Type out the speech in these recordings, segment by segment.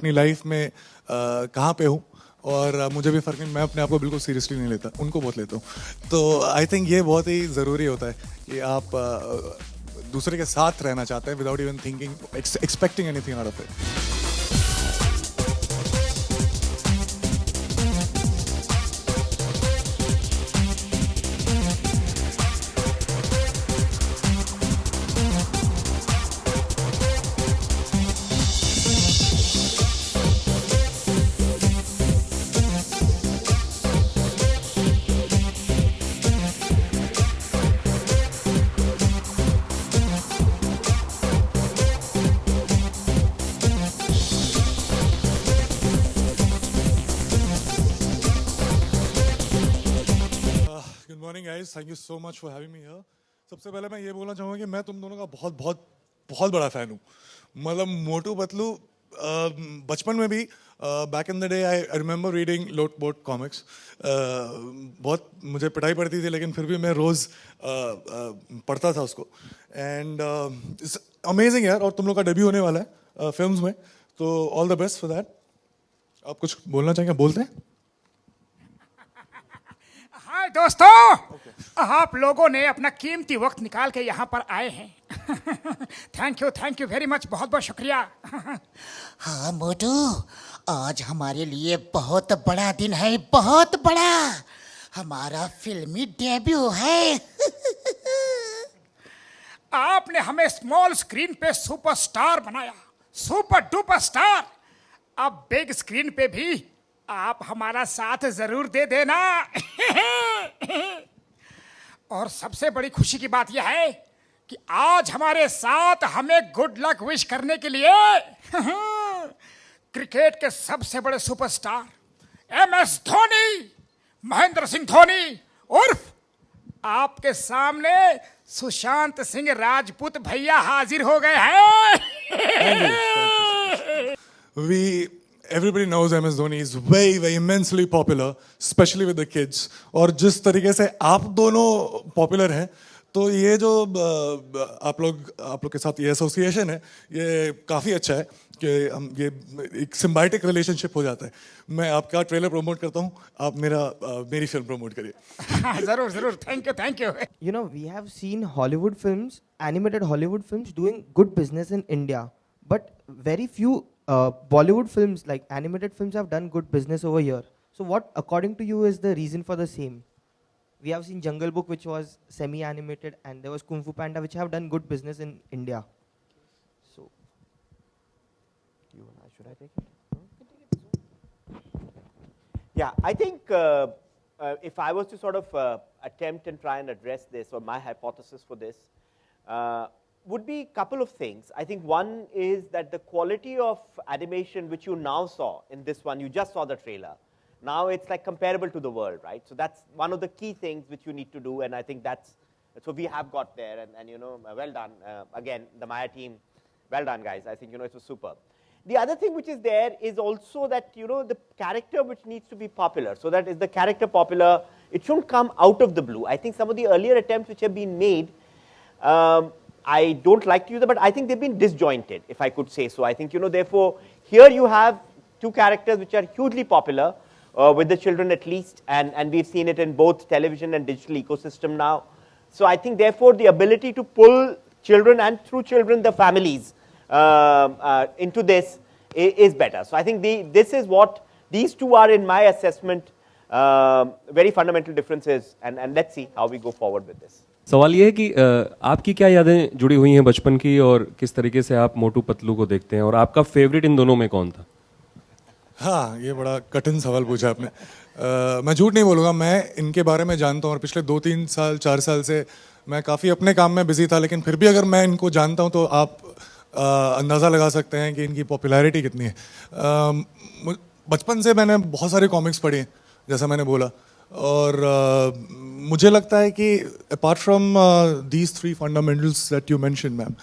अपनी लाइफ में कहाँ पे हूँ, और मुझे भी फ़र्क नहीं, मैं अपने आप को बिल्कुल सीरियसली नहीं लेता, उनको बहुत लेता हूँ। तो आई थिंक ये बहुत ही ज़रूरी होता है कि आप दूसरे के साथ रहना चाहते हैं without even thinking expecting anything out of it. Good morning guys, thank you so much for having me here. सबसे पहले मैं ये बोलना चाहूँगा कि मैं तुम दोनों का बहुत बहुत बहुत बड़ा फ़ैन हूँ। मतलब मोटू पतलू बचपन में भी, back in the day I remember reading lot boat comics. बहुत मुझे पिटाई पड़ती थी, लेकिन फिर भी मैं रोज़ पढ़ता था उसको। एंड इट्स अमेजिंग यार, और तुम लोग का डेब्यू होने वाला है फिल्म्स में, तो all the best for that. आप कुछ बोलना चाहेंगे? बोलते हैं। हाय दोस्तों, आप लोगों ने अपना कीमती वक्त निकाल के यहाँ पर आए हैं। थैंक यू वेरी मच, बहुत बहुत शुक्रिया। हाँ मोटू, आज हमारे लिए बहुत बड़ा दिन है, बहुत बड़ा। हमारा फिल्मी डेब्यू है। आपने हमें स्मॉल स्क्रीन पे सुपरस्टार बनाया, सुपर डुपर स्टार। अब बिग स्क्रीन पे भी आप हमारा साथ जरूर दे देना। और सबसे बड़ी खुशी की बात यह है कि आज हमारे साथ हमें गुड लक विश करने के लिए क्रिकेट के सबसे बड़े सुपरस्टार MS धोनी, महेंद्र सिंह धोनी उर्फ आपके सामने सुशांत सिंह राजपूत भैया हाजिर हो गए हैं। Everybody knows MS Dhoni is very immensely popular, especially with the kids. और जिस तरीके से आप दोनों पॉपुलर हैं, तो ये जो आप लोग के साथ ये एसोसिएशन है, ये काफ़ी अच्छा है कि हम ये एक सिम्बायोटिक रिलेशनशिप हो जाता है। मैं आपका ट्रेलर प्रमोट करता हूँ, आप मेरी फिल्म प्रमोट करिए। जरूर, thank you. You know, we have seen Hollywood films, animated Hollywood films doing good business in India, but very few Bollywood films, like animated films, have done good business over here. So what, according to you, is the reason for the same? We have seen Jungle Book, which was semi-animated, and there was Kung Fu Panda, which have done good business in India. So, should I take it? Yeah, I think if I was to sort of attempt and try and address this, or my hypothesis for this, would be a couple of things. I think one is that the quality of animation which you now saw in this one, you just saw the trailer. Now it's like comparable to the world, right? So that's one of the key things which you need to do, and I think that's what we have got there, and you know, well done. Again, the Maya team, well done guys. I think, you know, it was superb. The other thing which is there is also that, you know, the character which needs to be popular. So that is the character popular, it shouldn't come out of the blue. I think some of the earlier attempts which have been made, I don't like to use it, but I think they've been disjointed, if I could say so. I think, you know, therefore, here you have two characters which are hugely popular, with the children at least, and we've seen it in both television and digital ecosystem now. So I think, therefore, the ability to pull children and through children, the families, into this is better. So I think this is what these two are, in my assessment, very fundamental differences, and let's see how we go forward with this. सवाल ये है कि आपकी क्या यादें जुड़ी हुई हैं बचपन की, और किस तरीके से आप मोटू पतलू को देखते हैं, और आपका फेवरेट इन दोनों में कौन था? हाँ, ये बड़ा कठिन सवाल पूछा आपने। मैं झूठ नहीं बोलूँगा, मैं इनके बारे में जानता हूँ, और पिछले 2-3 साल 4 साल से मैं काफ़ी अपने काम में बिजी था, लेकिन फिर भी अगर मैं इनको जानता हूँ तो आप अंदाज़ा लगा सकते हैं कि इनकी पॉपुलैरिटी कितनी है। बचपन से मैंने बहुत सारे कॉमिक्स पढ़े हैं, जैसा मैंने बोला, और मुझे लगता है कि apart from these 3 fundamentals that you mention ma'am,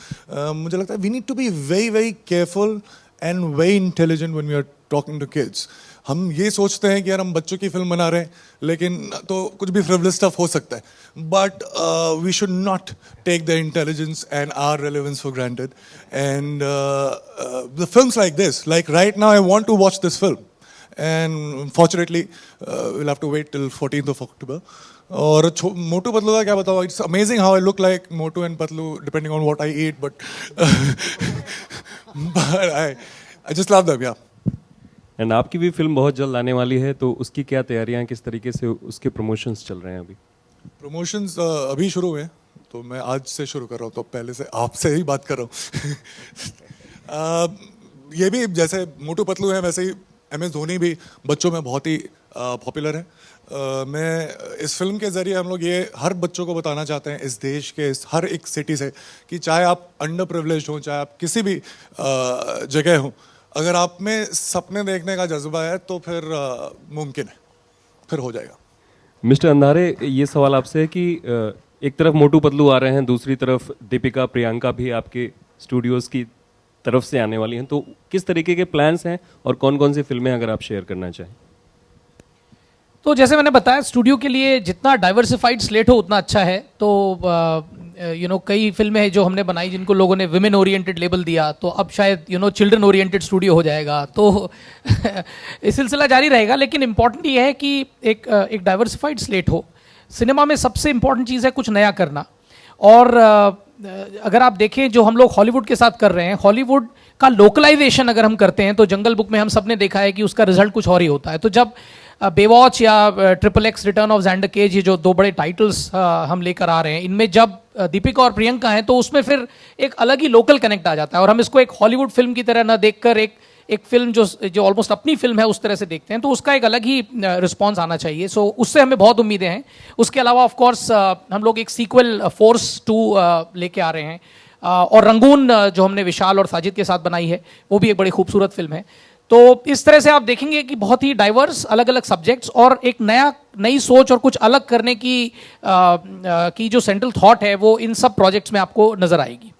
मुझे लगता है we need to be very careful and very intelligent when we are talking to kids. हम ये सोचते हैं कि यार हम बच्चों की फिल्म बना रहे हैं, लेकिन तो कुछ भी फ्रिवलेस स्टफ हो सकता है, but we should not take the intelligence and our relevance for granted. And the films like this, like right now I want to watch this film, and fortunately will have to wait till 14th of October. और मोटू पतलू का क्या बताओ, it's amazing how I look like Motu and Patlu depending on what I eat, but I just love them. Yeah and आपकी भी film बहुत जल्द आने वाली है, तो उसकी क्या तैयारियां हैं, किस तरीके से उसके प्रमोशंस चल रहे हैं अभी? प्रमोशंस अभी शुरू हुए हैं, तो मैं आज से शुरू कर रहा हूँ, तो पहले से आपसे ही बात कर रहा हूँ. ये भी जैसे मोटू पतलू है, वैसे ही MS धोनी भी बच्चों में बहुत ही पॉपुलर है. मैं इस फिल्म के ज़रिए हम लोग ये हर बच्चों को बताना चाहते हैं इस देश के हर एक सिटी से, कि चाहे आप अंडर प्रिविलेज हो, चाहे आप किसी भी जगह हो, अगर आप में सपने देखने का जज्बा है तो फिर मुमकिन है, फिर हो जाएगा. मिस्टर अंधारे, ये सवाल आपसे है कि एक तरफ मोटू पतलू आ रहे हैं, दूसरी तरफ दीपिका प्रियंका भी आपके स्टूडियोज़ की तरफ से आने वाली हैं, तो किस तरीके के प्लान्स हैं और कौन कौन सी फिल्में अगर आप शेयर करना चाहें? तो जैसे मैंने बताया, स्टूडियो के लिए जितना डाइवर्सिफाइड स्लेट हो उतना अच्छा है. तो कई फिल्में हैं जो हमने बनाई जिनको लोगों ने विमेन ओरिएंटेड लेबल दिया, तो अब शायद चिल्ड्रन ओरिएंटेड स्टूडियो हो जाएगा. तो इस सिलसिला जारी रहेगा, लेकिन इम्पॉर्टेंट ये है कि एक डाइवर्सिफाइड स्लेट हो. सिनेमा में सबसे इम्पॉर्टेंट चीज़ है कुछ नया करना. और अगर आप देखें जो हम लोग हॉलीवुड के साथ कर रहे हैं, हॉलीवुड का लोकलाइजेशन अगर हम करते हैं तो जंगल बुक में हम सब ने देखा है कि उसका रिजल्ट कुछ और ही होता है. तो जब बेवॉच या XXX रिटर्न ऑफ ज़ैंडर केज, ये जो दो बड़े टाइटल्स हम लेकर आ रहे हैं, इनमें जब दीपिका और प्रियंका हैं तो उसमें फिर एक अलग ही लोकल कनेक्ट आ जाता है, और हम इसको एक हॉलीवुड फिल्म की तरह ना देखकर एक फिल्म जो ऑलमोस्ट अपनी फिल्म है उस तरह से देखते हैं, तो उसका एक अलग ही रिस्पॉन्स आना चाहिए. सो उससे हमें बहुत उम्मीदें हैं. उसके अलावा ऑफ कोर्स हम लोग एक सीक्वल फोर्स 2 लेके आ रहे हैं, और रंगून जो हमने विशाल और साजिद के साथ बनाई है वो भी एक बड़ी खूबसूरत फिल्म है. तो इस तरह से आप देखेंगे कि बहुत ही डाइवर्स अलग अलग सब्जेक्ट्स और एक नई सोच और कुछ अलग करने की जो सेंट्रल थॉट है वो इन सब प्रोजेक्ट्स में आपको नजर आएगी.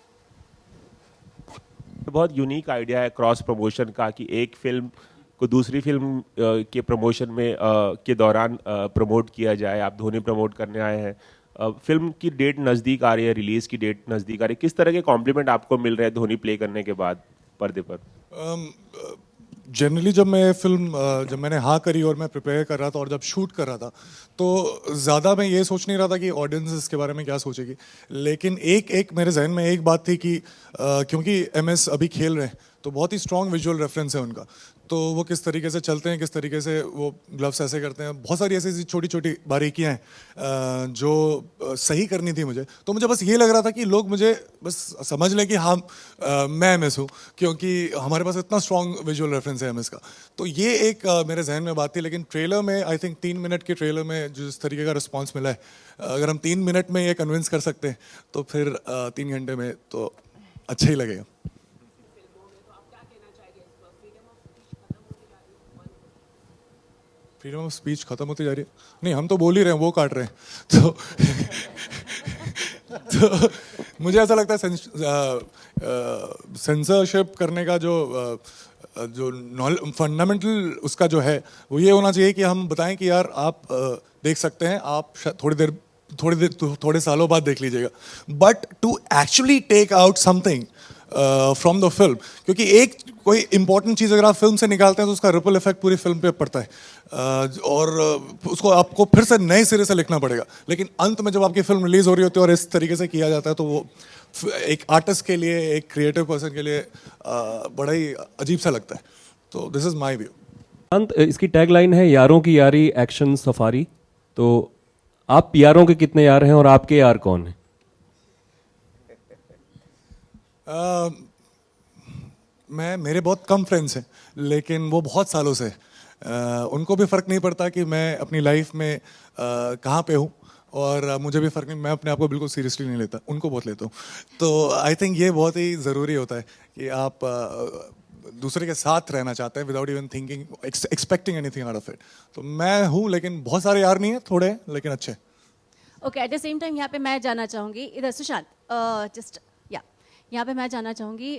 तो बहुत यूनिक आइडिया है क्रॉस प्रमोशन का, कि एक फिल्म को दूसरी फिल्म के प्रमोशन में के दौरान प्रमोट किया जाए. आप धोनी प्रमोट करने आए हैं, फिल्म की डेट नज़दीक आ रही है, रिलीज की डेट नज़दीक आ रही है, किस तरह के कॉम्प्लीमेंट आपको मिल रहे हैं धोनी प्ले करने के बाद पर्दे पर? जनरली जब मैंने हाँ करी और मैं प्रिपेयर कर रहा था और जब शूट कर रहा था, तो ज़्यादा मैं ये सोच नहीं रहा था कि ऑडियंस इसके बारे में क्या सोचेगी, लेकिन एक मेरे जहन में एक बात थी कि क्योंकि MS अभी खेल रहे हैं तो बहुत ही स्ट्रॉन्ग विजुअल रेफरेंस है उनका, तो वो किस तरीके से चलते हैं, किस तरीके से वो ग्लव्स ऐसे करते हैं, बहुत सारी ऐसी छोटी छोटी बारीकियाँ हैं जो सही करनी थी मुझे. तो मुझे बस ये लग रहा था कि लोग मुझे बस समझ लें कि हाँ मैं MS हूँ, क्योंकि हमारे पास इतना स्ट्रॉन्ग विजुअल रेफरेंस है MS का. तो ये एक मेरे जहन में बात थी, लेकिन ट्रेलर में आई थिंक 3 मिनट के ट्रेलर में जिस तरीके का रिस्पॉन्स मिला है, अगर हम 3 मिनट में ये कन्विंस कर सकते हैं तो फिर 3 घंटे में तो अच्छा ही लगेगा. फ्रीडम ऑफ स्पीच खत्म होती जा रही है? नहीं, हम तो बोल ही रहे हैं, वो काट रहे हैं. तो मुझे ऐसा लगता है सेंसरशिप करने का जो फंडामेंटल उसका जो है वो ये होना चाहिए कि हम बताएं कि यार आप देख सकते हैं, आप थोड़े सालों बाद देख लीजिएगा, but to actually take out something from the film, क्योंकि एक कोई इंपॉर्टेंट चीज़ अगर आप फिल्म से निकालते हैं तो उसका रिपल इफेक्ट पूरी फिल्म पे पड़ता है, और उसको आपको फिर से नए सिरे से लिखना पड़ेगा. लेकिन अंत में जब आपकी फिल्म रिलीज हो रही होती है और इस तरीके से किया जाता है तो वो एक आर्टिस्ट के लिए, एक क्रिएटिव पर्सन के लिए बड़ा ही अजीब सा लगता है. तो दिस इज माई व्यू. अंत इसकी टैगलाइन है यारों की यारी एक्शन सफारी. तो आप यारों के कितने यार हैं और आपके यार कौन हैं? मेरे बहुत कम फ्रेंड्स हैं, लेकिन वो बहुत सालों से उनको भी फ़र्क नहीं पड़ता कि मैं अपनी लाइफ में कहाँ पे हूँ, और मुझे भी फ़र्क नहीं, मैं अपने आप को बिल्कुल सीरियसली नहीं लेता, उनको बहुत लेता हूँ. तो आई थिंक ये बहुत ही ज़रूरी होता है कि आप दूसरे के साथ रहना चाहते हैं without even thinking expecting anything out of it. तो मैं हूँ, लेकिन बहुत सारे यार नहीं हैं, थोड़े हैं लेकिन अच्छे. Okay, at the same time यहाँ पे मैं जानना चाहूँगी, इधर सुशांत, जस्ट या यहाँ पे मैं जानना चाहूँगी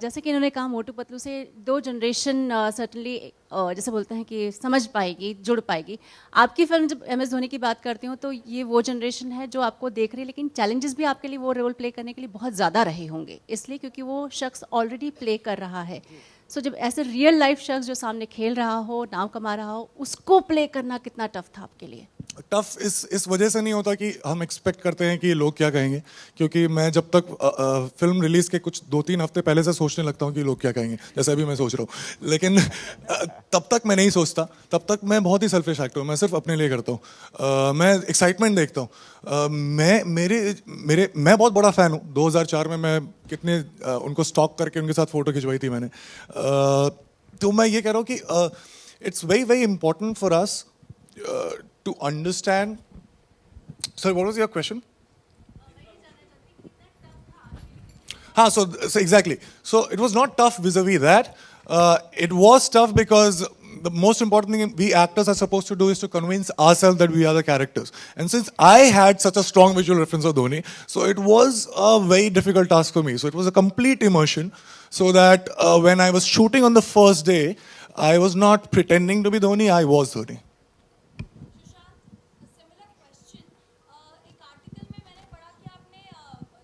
जैसे कि इन्होंने कहा मोटू पतलू से 2 जनरेशन सर्टनली जैसे बोलते हैं कि समझ पाएगी, जुड़ पाएगी। आपकी फिल्म जब MS धोनी की बात करती हूँ तो ये वो जनरेशन है जो आपको देख रही है, लेकिन चैलेंजेस भी आपके लिए वो रोल प्ले करने के लिए बहुत ज़्यादा रहे होंगे, इसलिए क्योंकि वो शख्स ऑलरेडी प्ले कर रहा है। सो जब ऐसे रियल लाइफ शख्स जो सामने खेल रहा हो, नाम कमा रहा हो, उसको प्ले करना कितना टफ था आपके लिए? टफ इस वजह से नहीं होता कि हम एक्सपेक्ट करते हैं कि लोग क्या कहेंगे, क्योंकि मैं जब तक फिल्म रिलीज के कुछ 2-3 हफ्ते पहले से सोचने लगता हूँ कि लोग क्या कहेंगे, जैसे अभी मैं सोच रहा हूँ, लेकिन तब तक मैं नहीं सोचता, तब तक मैं बहुत ही सेल्फिश एक्टर हूँ, मैं सिर्फ अपने लिए करता हूँ। मैं एक्साइटमेंट देखता हूँ। मैं बहुत बड़ा फ़ैन हूँ। 2004 में मैं कितने उनको स्टॉक करके उनके साथ फ़ोटो खिंचवाई थी मैंने। तो मैं ये कह रहा हूँ कि it's very very important for us to understand. Sorry, what was your question? So exactly. So it was not tough vis-a-vis that. It was tough because the most important thing we actors are supposed to do is to convince ourselves that we are the characters. And since I had such a strong visual reference of Dhoni, so it was a very difficult task for me. So it was a complete immersion. So that when I was shooting on the first day, I was not pretending to be Dhoni, I was Dhoni. Similar question एक article में मैंने पढ़ा कि आपने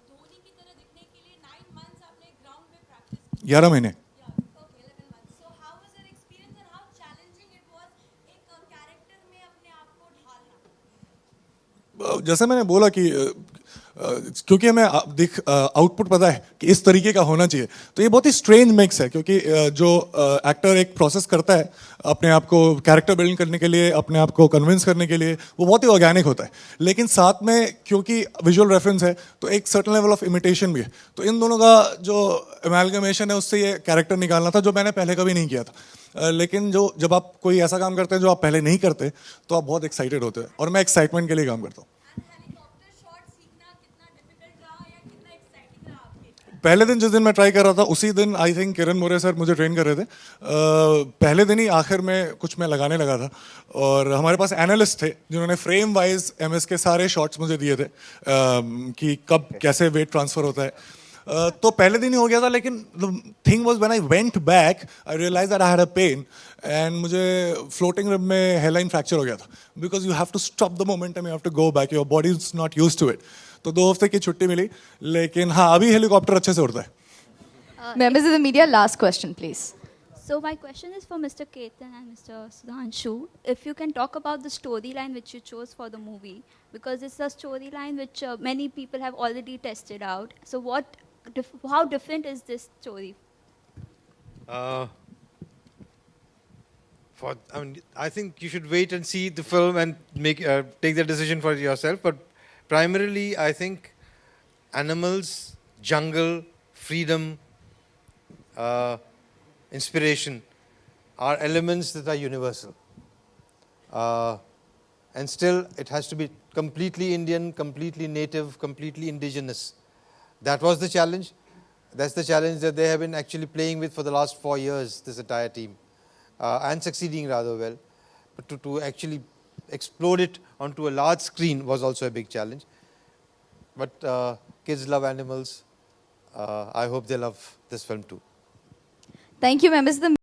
धोनी की तरह दिखने के लिए 9 मंथ्स आपने ग्राउंड में प्रैक्टिस की 11 महीने. Okay 11 months so how was your experience and how challenging it was एक कैरेक्टर में अपने आप को ढालना? जैसे मैंने बोला कि क्योंकि हमें आउटपुट पता है कि इस तरीके का होना चाहिए, तो ये बहुत ही स्ट्रेंज मिक्स है, क्योंकि जो एक्टर एक प्रोसेस करता है अपने आप को कैरेक्टर बिल्ड करने के लिए, अपने आप को कन्विंस करने के लिए, वो बहुत ही ऑर्गेनिक होता है, लेकिन साथ में क्योंकि विजुअल रेफरेंस है तो एक सर्टेन लेवल ऑफ इमिटेशन भी है। तो इन दोनों का जो एमैलगमेशन है उससे ये कैरेक्टर निकालना था जो मैंने पहले कभी नहीं किया था। लेकिन जब आप कोई ऐसा काम करते हैं जो आप पहले नहीं करते तो आप बहुत एक्साइटेड होते हैं, और मैं एक्साइटमेंट के लिए काम करता हूँ। पहले दिन जिस दिन मैं ट्राई कर रहा था उसी दिन I think Kiran More sir मुझे ट्रेन कर रहे थे। पहले दिन ही आखिर में कुछ मैं लगाने लगा था, और हमारे पास एनालिस्ट थे जिन्होंने फ्रेम वाइज MS के सारे शॉट्स मुझे दिए थे कि कब कैसे वेट ट्रांसफर होता है। तो पहले दिन ही हो गया था, लेकिन the thing was when I went back I realize that I had a pain, and मुझे फ्लोटिंग रिब में हेयरलाइन फ्रैक्चर हो गया था, because you have to stop the momentum, you have to go back, your body is not used to it. तो 2 हफ्ते की छुट्टी मिली, लेकिन हाँ अभी हेलीकॉप्टर अच्छे से उड़ता है। Members of the media, last question, please. So my question is for Mr. Ketan and Mr. Sudhanshu. If you can talk about the storyline which you chose for the movie, because it's a storyline which many people have already tested out. So how different is this story? I think you should wait and see the film and take the decision for yourself. But primarily, I think animals, jungle, freedom, inspiration are elements that are universal. And still, it has to be completely Indian, completely native, completely indigenous. That was the challenge. That's the challenge that they have been actually playing with for the last 4 years, this entire team, and succeeding rather well. But to actually explode it onto a large screen was also a big challenge. But kids love animals. I hope they love this film too. Thank you, members of the